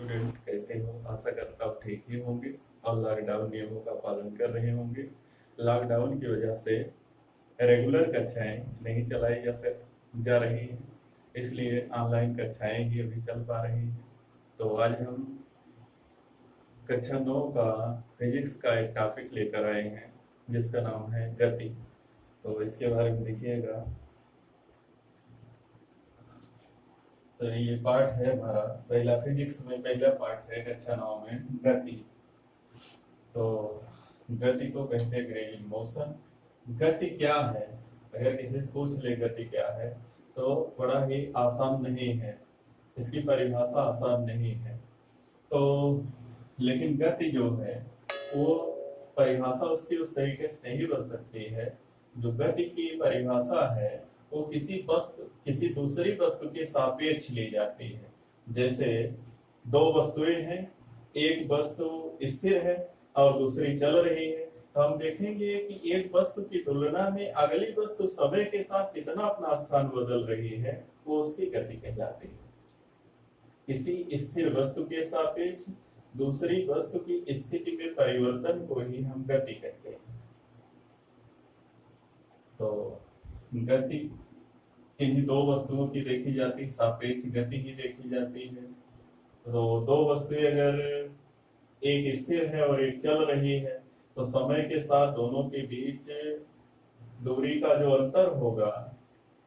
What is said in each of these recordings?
Student कैसे हो? आशा करता हूँ ठीक ही होंगे और लॉकडाउन नियमों का पालन कर रहे होंगे। लॉकडाउन की वजह से रेगुलर कक्षाएं नहीं चलाई जा रही हैं, इसलिए ऑनलाइन कक्षाएं ही अभी चल पा रही हैं। तो आज हम कक्षा 9 का फिजिक्स का एक टॉपिक लेकर आए हैं जिसका नाम है गति। तो इसके बारे में देखिएगा। तो ये पार्ट है हमारा पहला, फिजिक्स में पहला पार्ट है कक्षा 9 में गति। तो गति को कहते हैं ग्रेविटी मोशन। गति क्या है? अगर किसी से पूछ ले गति क्या है तो बड़ा ही आसान नहीं है, इसकी परिभाषा आसान नहीं है। तो लेकिन गति जो है वो परिभाषा उसकी उस तरीके से नहीं बन सकती है। जो गति की परिभाषा है वो किसी दूसरी वस्तु के सापेक्ष ली जाती है। जैसे दो वस्तुएं हैं, एक वस्तु स्थिर है और दूसरी चल रही है, तो हम देखेंगे कि एक वस्तु की तुलना में अगली वस्तु समय के साथ कितना अपना स्थान बदल रही है, वो उसकी गति कहलाती है। किसी स्थिर वस्तु के सापेक्ष दूसरी वस्तु की स्थिति में परिवर्तन को ही हम गति कहते हैं। तो गति किन्हीं दो वस्तुओं की देखी जाती है, सापेक्ष गति ही देखी जाती है। तो दो वस्तुएं अगर एक स्थिर है और एक चल रही है तो समय के साथ दोनों के बीच दूरी का जो अंतर होगा,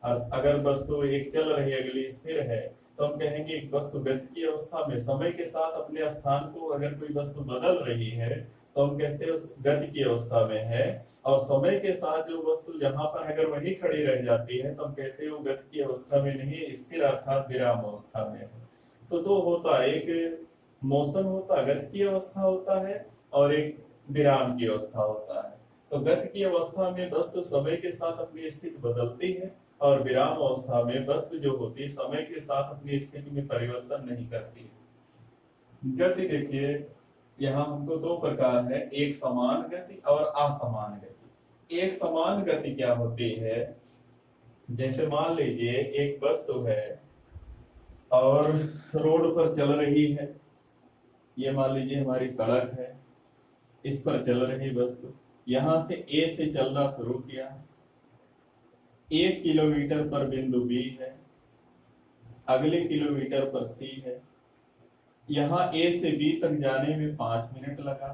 अगर वस्तु एक चल रही है अगली स्थिर है, तो हम कहेंगे एक वस्तु गति की अवस्था में समय के साथ अपने स्थान को अगर कोई वस्तु बदल रही है तो हम कहते हैं उस गति की अवस्था में है। और समय के साथ जो वस्तु जहां पर अगर वही खड़ी रह जाती है तो हम कहते हैं वो गति की अवस्था में नहीं, स्थिर अर्थात विराम अवस्था में है। तो दो होता है, एक मोशन होता, गति की अवस्था होता है, और एक विराम की अवस्था होता है। तो गति की अवस्था में वस्तु समय के साथ अपनी स्थिति बदलती है और विराम अवस्था में वस्तु जो होती है समय के साथ अपनी स्थिति में परिवर्तन नहीं करती है। गति देखिए, यहाँ हमको दो प्रकार है, एक समान गति और असमान गति। एक समान गति क्या होती है? जैसे मान लीजिए एक वस्तु है और रोड पर चल रही है, ये मान लीजिए हमारी सड़क है, इस पर चल रही वस्तु यहां से ए से चलना शुरू किया, 1 किलोमीटर पर बिंदु बी है, अगले किलोमीटर पर सी है। यहाँ ए से बी तक जाने में 5 मिनट लगा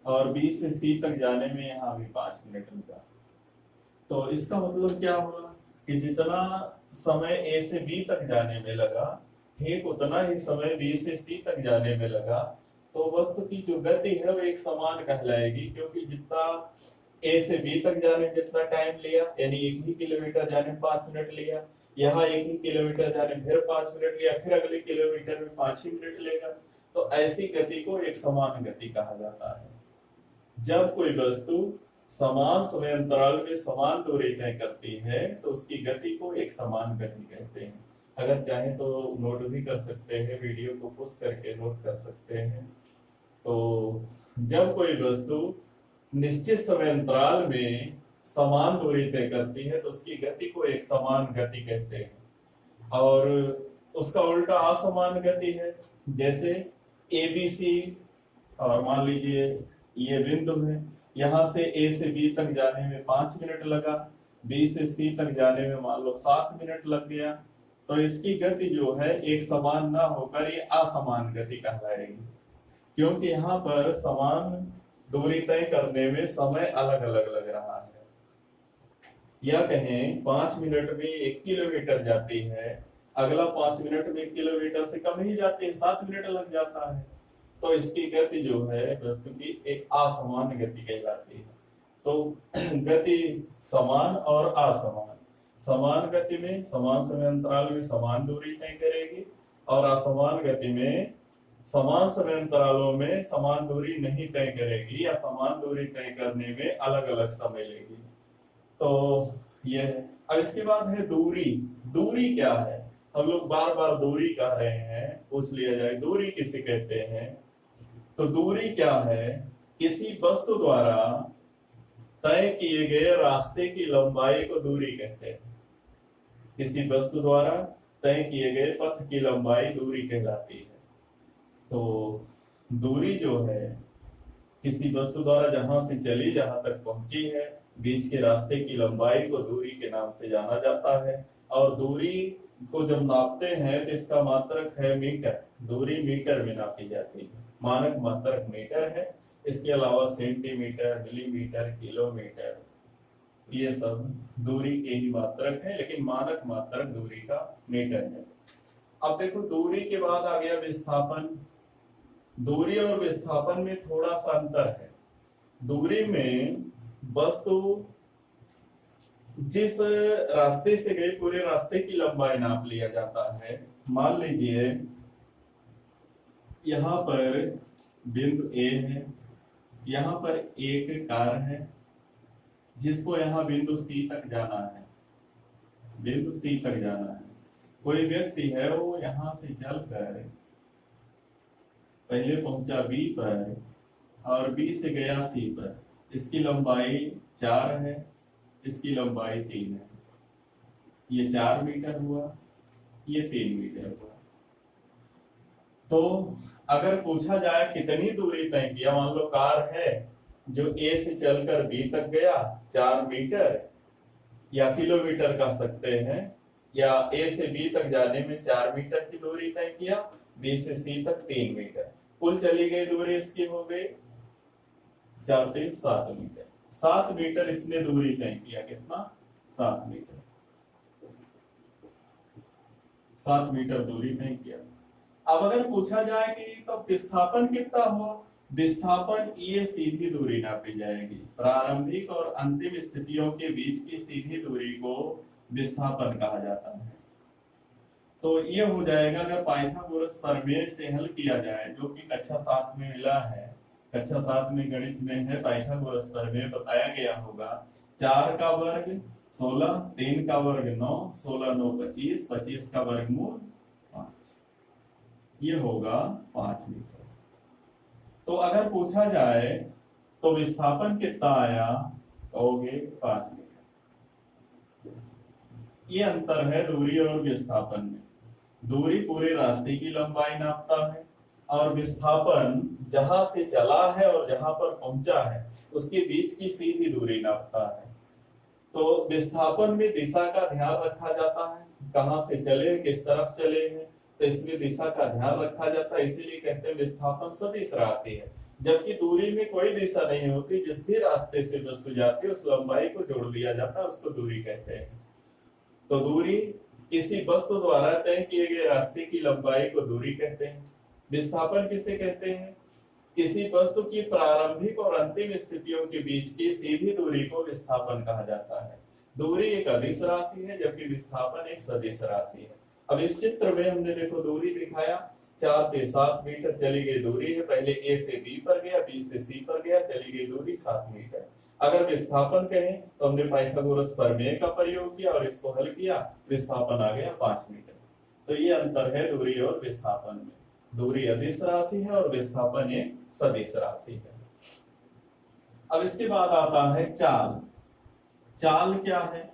और बी से सी तक जाने में यहाँ भी 5 मिनट लगा। तो इसका मतलब क्या हुआ कि जितना समय ए से बी तक जाने में लगा ठीक उतना ही समय बी से सी तक जाने में लगा। तो वस्तु की जो गति है वो एक समान कहलाएगी, क्योंकि जितना ए से बी तक जाने में जितना टाइम लिया, यानी 1 ही किलोमीटर जाने में 5 मिनट लिया, यहाँ 1 ही किलोमीटर जाने में फिर 5 मिनट लिया, फिर अगले किलोमीटर में 5 ही मिनट लेगा। तो ऐसी गति को एक समान गति कहा जाता है। जब कोई वस्तु समान समय अंतराल में समान दूरी तय करती है तो उसकी गति को एक समान गति कहते हैं। अगर चाहे तो नोट भी कर सकते हैं, वीडियो को पुश करके नोट कर सकते हैं। तो जब कोई वस्तु निश्चित समय अंतराल में समान दूरी तय करती है तो उसकी गति को एक समान गति कहते हैं। और उसका उल्टा असमान गति है, जैसे ABC, और मान लीजिए ये बिंदु है, यहाँ से ए से बी तक जाने में 5 मिनट लगा, बी से सी तक जाने में मान लो 7 मिनट लग गया। तो इसकी गति जो है एक समान ना होकर ये असमान गति कहलाएगी, क्योंकि यहाँ पर समान दूरी तय करने में समय अलग अलग लग रहा है। या कहें 5 मिनट में 1 किलोमीटर जाती है, अगला 5 मिनट में 1 किलोमीटर से कम ही जाती है, 7 मिनट लग जाता है। तो इसकी गति जो है वस्तु की एक असमान गति कहलाती है। तो गति समान और असमान, समान गति में समान समय अंतराल में समान दूरी तय करेगी, और असमान गति में समान समय अंतरालों में समान दूरी नहीं तय करेगी या समान दूरी तय करने में अलग अलग समय लेगी। तो ये है। अब इसके बाद है दूरी। दूरी क्या है? हम लोग बार बार दूरी कह रहे हैं, पूछ लिया जाए दूरी किसे कहते हैं। तो दूरी क्या है? किसी वस्तु द्वारा तय किए गए रास्ते की लंबाई को दूरी कहते हैं। किसी वस्तु द्वारा तय किए गए पथ की लंबाई दूरी कहलाती है। तो दूरी जो है किसी वस्तु द्वारा जहां से चली जहां तक पहुंची है, बीच के रास्ते की लंबाई को दूरी के नाम से जाना जाता है। और दूरी को जब नापते हैं तो इसका मात्रक है मीटर। दूरी मीटर में नापी जाती है, मानक मात्रक मीटर है। इसके अलावा सेंटीमीटर, मिलीमीटर, किलोमीटर, ये सब दूरी के ही मात्रक है, लेकिन मानक मात्रक दूरी का मीटर है। अब देखो दूरी के बाद आ गया विस्थापन। दूरी और विस्थापन में थोड़ा सा अंतर है। दूरी में वस्तु जिस रास्ते से गए पूरे रास्ते की लंबाई नाप लिया जाता है। मान लीजिए यहाँ पर बिंदु ए है, यहाँ पर एक कार है जिसको यहाँ बिंदु सी तक जाना है, बिंदु सी तक जाना है। कोई व्यक्ति है वो यहाँ से चलकर पहले पहुंचा बी पर और बी से गया सी पर। इसकी लंबाई 4 है, इसकी लंबाई 3 है। ये 4 मीटर हुआ, ये 3 मीटर हुआ। तो अगर पूछा जाए कितनी दूरी तय किया, मान लो कार है जो ए से चलकर बी तक गया 4 मीटर, या किलोमीटर कह सकते हैं, या ए से बी तक जाने में 4 मीटर की दूरी तय किया, बी से सी तक 3 मीटर, कुल चली गई दूरी इसकी हो गई 4 3 7 मीटर। 7 मीटर इसने दूरी तय किया। कितना? 7 मीटर। 7 मीटर दूरी तय किया। अब अगर पूछा जाए कि तो विस्थापन कितना हुआ, विस्थापन ये सीधी दूरी नापी जाएगी। प्रारंभिक और अंतिम स्थितियों के बीच की सीधी दूरी को विस्थापन कहा जाता है। तो ये हो जाएगा अगर पाइथागोरस प्रमेय से हल किया जाए, जो कि कक्षा 7 में मिला है। कक्षा 7 में गणित में है पाइथागोरस प्रमेय, बताया गया होगा 4 का वर्ग 16, 3 का वर्ग 9, 16 9 25, 25 का वर्गमूल 5, ये होगा 5 मीटर। तो अगर पूछा जाए तो विस्थापन कितना आया, कहोगे 5 मीटर। ये अंतर है दूरी और विस्थापन में। दूरी पूरे रास्ते की लंबाई नापता है और विस्थापन जहां से चला है और जहां पर पहुंचा है उसके बीच की सीधी दूरी नापता है। तो विस्थापन में दिशा का ध्यान रखा जाता है, कहां से चले, किस तरफ चले हैं, तो इसमें दिशा का ध्यान रखा जाता है। इसीलिए कहते हैं विस्थापन सदिश राशि है। जबकि दूरी में कोई दिशा नहीं होती, जिस भी रास्ते से वस्तु जाती है उस लंबाई को जोड़ दिया जाता है, उसको दूरी कहते हैं। तो दूरी किसी वस्तु द्वारा तय किए गए रास्ते की लंबाई को दूरी कहते हैं। विस्थापन किसे कहते हैं? किसी वस्तु की प्रारंभिक और अंतिम स्थितियों के बीच की सीधी दूरी को विस्थापन कहा जाता है। दूरी एक अदिश राशि है जबकि विस्थापन एक सदिश राशि है। अब इस चित्र में हमने देखो दूरी दिखाया, 4 से 7 मीटर चली गई दूरी है। पहले ए से बी पर गया, बी से सी पर गया, चली गई दूरी 7 मीटर। अगर विस्थापन कहें तो हमने पाइथागोरस प्रमेय का प्रयोग किया और इसको हल किया, विस्थापन आ गया 5 मीटर। तो ये अंतर है दूरी और विस्थापन में। दूरी अदिश राशि है और विस्थापन एक सदिश राशि है। अब इसके बाद आता है चाल। चाल क्या है?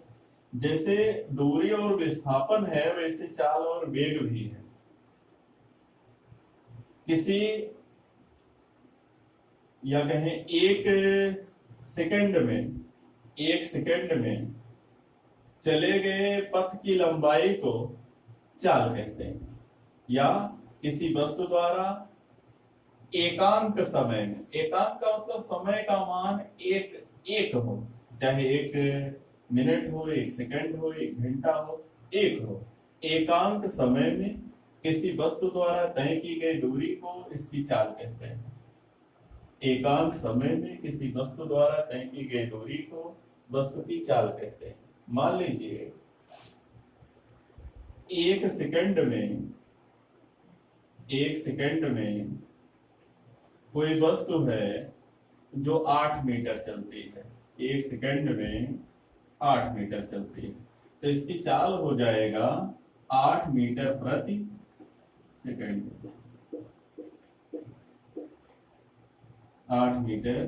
जैसे दूरी और विस्थापन है वैसे चाल और वेग भी है। किसी या कहें एक सेकंड में चले गए पथ की लंबाई को चाल कहते हैं। या किसी वस्तु द्वारा एकांक समय में, एकांक का मतलब समय का मान एक हो, चाहे 1 मिनट हो, 1 सेकंड हो, 1 घंटा हो, एक हो, एकांक समय में किसी वस्तु द्वारा तय की गई दूरी को इसकी चाल कहते हैं। एकांक समय में किसी वस्तु द्वारा तय की गई दूरी को वस्तु की चाल कहते हैं। मान लीजिए 1 सेकंड में कोई वस्तु है जो 8 मीटर चलती है। 1 सेकंड में 8 मीटर चलती है, तो इसकी चाल हो जाएगा 8 मीटर प्रति सेकंड। 8 मीटर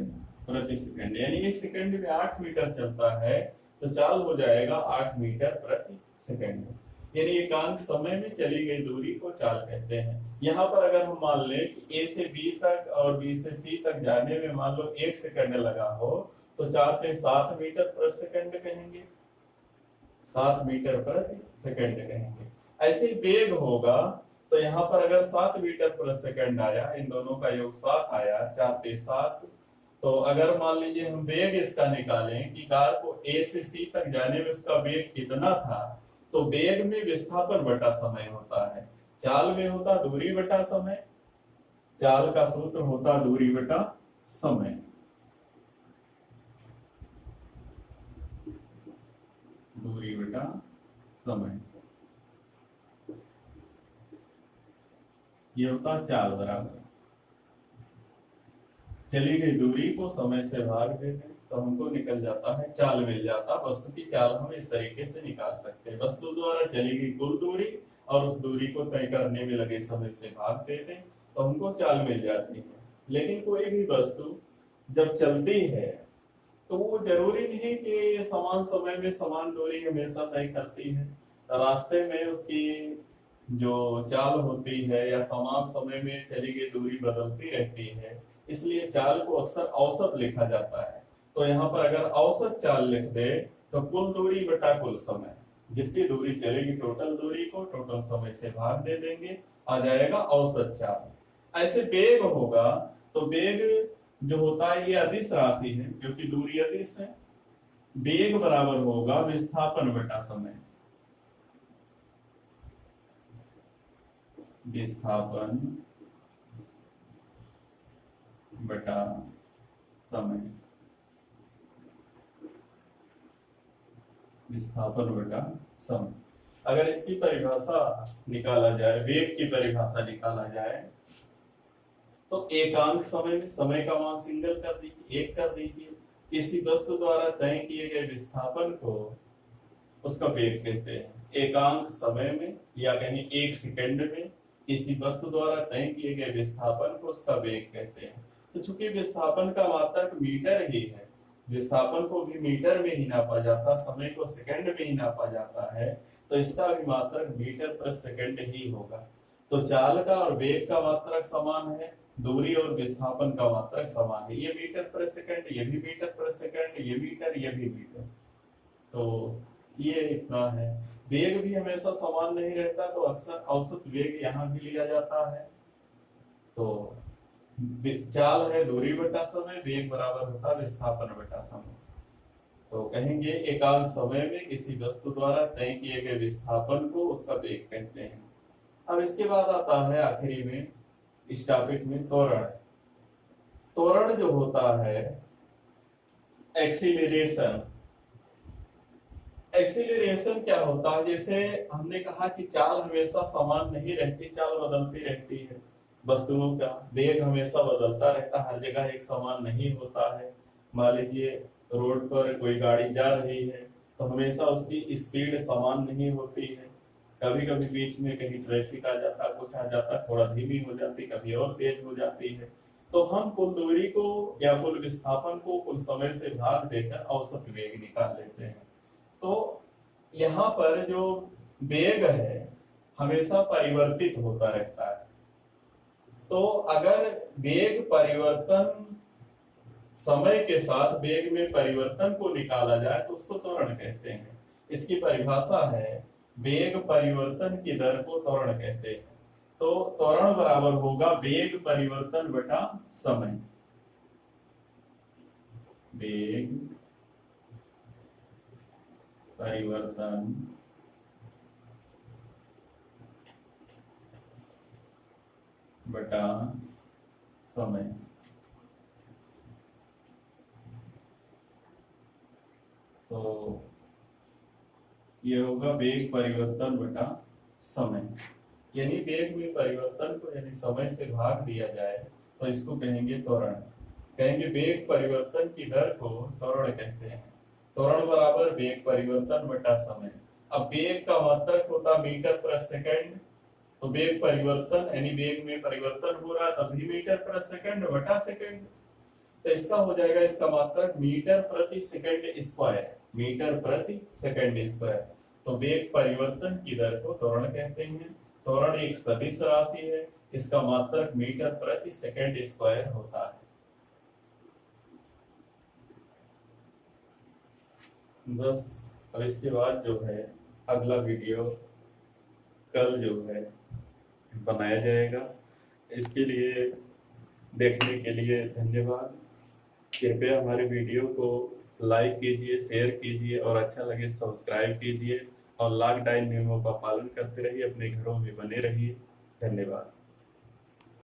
प्रति सेकंड, यानी 1 सेकंड में 8 मीटर चलता है तो चाल हो जाएगा 8 मीटर प्रति सेकंड। यानी एकांक समय में चली गई दूरी को चाल कहते हैं। यहाँ पर अगर हम मान लें कि ए से बी तक और बी से सी तक जाने में मान लो 1 सेकंड लगा हो, तो 4 पे 7 मीटर प्रति सेकंड कहेंगे, 7 मीटर प्रति सेकंड कहेंगे। ऐसे ही वेग होगा, तो यहाँ पर अगर 7 मीटर प्रति सेकंड आया, इन दोनों का योग 7 आया, 4 ते 7, तो अगर मान लीजिए हम वेग इसका निकालें कि कार को ए से सी तक जाने में उसका वेग कितना था, तो वेग में विस्थापन बटा समय होता है, चाल में होता दूरी बटा समय, चाल का सूत्र होता दूरी बटा समय। दूरी बटा समय, ये होता चाल बराबर चली गई दूरी को समय से भाग देते तो हमको निकल जाता है चाल, मिल जाता। वस्तु की चाल हम इस तरीके से निकाल सकते हैं, वस्तु द्वारा चली गई कुल दूरी और उस दूरी को तय करने में लगे समय से भाग देते तो हमको चाल मिल जाती है। लेकिन कोई भी वस्तु जब चलती है तो वो जरूरी नहीं कि समान समय में समान दूरी हमेशा तय करती है। रास्ते में उसकी जो चाल होती है या समान समय में चली गई दूरी बदलती रहती है, इसलिए चाल को अक्सर औसत लिखा जाता है। तो यहाँ पर अगर औसत चाल लिख दे तो कुल दूरी बटा कुल समय, जितनी दूरी चलेगी टोटल दूरी को टोटल समय से भाग दे देंगे, आ जाएगा औसत चाल। ऐसे वेग होगा तो वेग जो होता है ये अदिश राशि है, क्योंकि दूरी अदिश है। वेग बराबर होगा विस्थापन बटा समय, विस्थापन बटा समय, विस्थापन बटा समय। अगर इसकी परिभाषा निकाला जाए, वेग की परिभाषा निकाला जाए, तो एकांक समय में समय का मान सिंगल कर दीजिए, 1 कर दीजिए। किसी वस्तु द्वारा तय किए गए विस्थापन को उसका वेग कहते हैं। एकांक समय में या कहें 1 सेकंड में किसी वस्तु द्वारा तय किए गए विस्थापन को उसका वेग कहते हैं। तो चूंकि विस्थापन का मात्रक मीटर ही है, विस्थापन को भी मीटर में ही नापा जाता, समय को सेकंड में ही नापा जाता है, तो इसका भी मात्रक मीटर प्रति सेकंड ही होगा। तो चाल का और वेग का मात्रक समान है, दूरी और विस्थापन का मात्रक समान है। ये मीटर प्रति सेकंड, ये भी मीटर प्रति सेकंड, ये मीटर, ये भी मीटर। तो ये इतना है। वेग भी हमेशा समान नहीं रहता, तो अक्सर औसत वेग यहाँ भी लिया जाता है। तो चाल है दूरी बटा समय, वेग बराबर होता है विस्थापन बटा समय। तो कहेंगे एकांक समय में किसी वस्तु द्वारा तय किए गए विस्थापन को उसका वेग कहते हैं। अब इसके बाद आता है आखिरी में इस टॉपिक में त्वरण। त्वरण जो होता है एक्सीलरेशन। एक्सीलरेशन क्या होता है, जैसे हमने कहा कि चाल हमेशा समान नहीं रहती, चाल बदलती रहती है। वस्तुओं का वेग हमेशा बदलता रहता है, हर जगह एक समान नहीं होता है। मान लीजिए रोड पर कोई गाड़ी जा रही है तो हमेशा उसकी स्पीड समान नहीं होती है, कभी कभी बीच में कहीं ट्रैफिक आ जाता, कुछ आ जाता, थोड़ा धीमी हो जाती, कभी और तेज हो जाती है। तो हम कुल दूरी को या कुल विस्थापन को कुल समय से भाग देकर औसत वेग निकाल लेते हैं। तो यहाँ पर जो वेग है हमेशा परिवर्तित होता रहता है। तो अगर वेग परिवर्तन, समय के साथ वेग में परिवर्तन को निकाला जाए तो उसको त्वरण कहते हैं। इसकी परिभाषा है वेग परिवर्तन की दर को त्वरण कहते हैं। तो त्वरण बराबर होगा वेग परिवर्तन बटा समय। वेग परिवर्तन बटा समय। तो ये होगा वेग परिवर्तन बटा समय, यानी वेग में परिवर्तन को यदि समय से भाग दिया जाए तो इसको कहेंगे त्वरण। कहेंगे वेग परिवर्तन की दर को त्वरण कहते हैं। त्वरण बराबर वेग परिवर्तन बटा समय। अब वेग का मात्रक होता मीटर प्रति सेकंड, तो वेग परिवर्तन यानी वेग में परिवर्तन हो रहा तभी मीटर प्रति सेकंड बटा सेकंड। तो इसका हो जाएगा, इसका मात्रक मीटर प्रति सेकंड स्क्वायर, मीटर प्रति सेकंड स्क्वायर। तो वेग परिवर्तन की दर को त्वरण कहते हैं। त्वरण एक सदिश राशि है, इसका मात्रक मीटर प्रति सेकंड स्क्वायर होता है। बस अब इसके बाद जो है अगला वीडियो कल जो है बनाया जाएगा। इसके लिए देखने के लिए धन्यवाद। कृपया हमारे वीडियो को लाइक कीजिए, शेयर कीजिए और अच्छा लगे सब्सक्राइब कीजिए और लॉकडाउन नियमों का पालन करते रहिए, अपने घरों में बने रहिए। धन्यवाद।